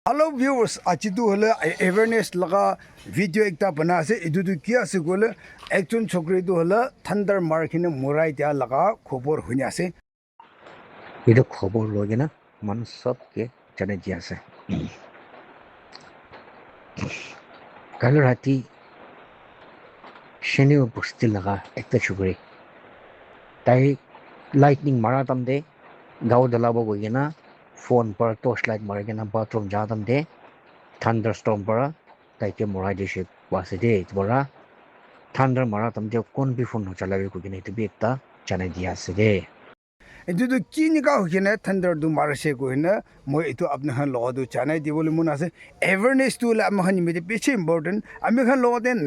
Hello viewers, achitu hole awareness laga video ekta bana ase edu tu ki ase gole ekjon chokri tu hole thunder markine murai dia laga khobor hunya ase edu khobor loge na man sab ke jane ji ase kal rati shene busti laga ekta chukri tai lightning mara tamde gaw dalabo goigena phone par torchlight marigena bathroom jadam de thunderstorm para taike morai dishe wase de itbara thunder mara tamde kon bi phone chalabe kogena itu bi ekta jane ji ase de edu tu ki ni ka hokine thunder du marase ko hina moi etu apna han lo du chanai di bole mun ase awareness tu la amhan mi de piche important ami khan lo den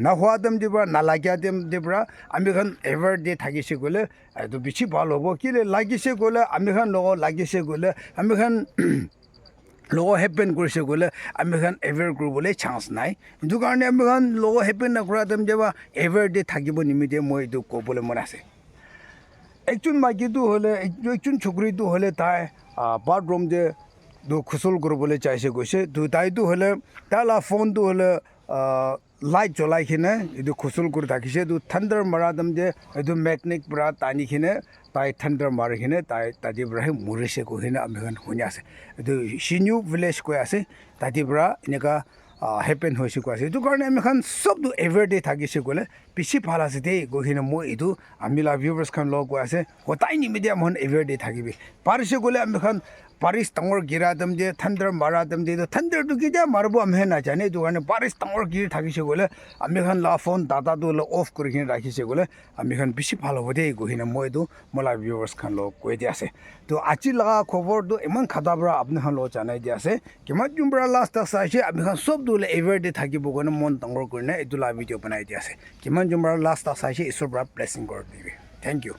na hwa dam dibra na lagya dem dibra ami khan ever de thagi se gole edu bichi bhalo bo ki le lagi se gole ami khan lo lagi se gole ami khan logo happen kurse gole ami khan ever group bole chance nai indu karne ami khan logo happen na kura dem jeba ever de thagibo nimide moi edu ko bole mun ase একজন মাইকি তো হলে একজন ছোকরি তো হলে তাই bathroom যে দু খুসল করবলে চাইছে গৈছে তো তাই তো হলে তালা ফোন তো হলে লাইট জ্বলাইকিনে এইটো খুসল কৰি থাকিছে তো থান্ডাৰ মাৰাদম যে এইটো মেকনিক পৰা টানিকিনে তাই থান্ডাৰ মাৰিকিনে তাই তাতে পৰা মৰিছে কৈকিনে আমি শুনি আছে এইটো চিনিউ ভিলেজ কৈ আছে তাতে পৰা এনেকুৱা হেপেন হৈছে কৈ আছে এইটো কাৰণে আমি চবটো এভৰিডে থাকিছে গ'লে বেছি ভাল আছে দেই গৈকিনে মই এইটো আমি ভিউৱাৰ্ছ খান লগ কৈ আছে সদায় নিমিতে মই এভৰিডে থাকিবি পাৰিছে গ'লে আমি Paris tangor gira dam je thunder mara dam je thunder tu ki ja marbo amhe na jane tu ane Paris tangor gir thaki se gole ami khan la phone data tu la off kori khin rakhi se gole ami khan bishi phalo bode gohina moi tu mola viewers khan lo koi di ase to achi laga khobor tu eman khada bra apne khan lo janai di ase kema jumbra last ta sai se ami khan sob du le everyday thaki bo gone mon tangor korina etu la video banai di ase kema jumbra last ta sai se isor bra blessing kor dibe thank you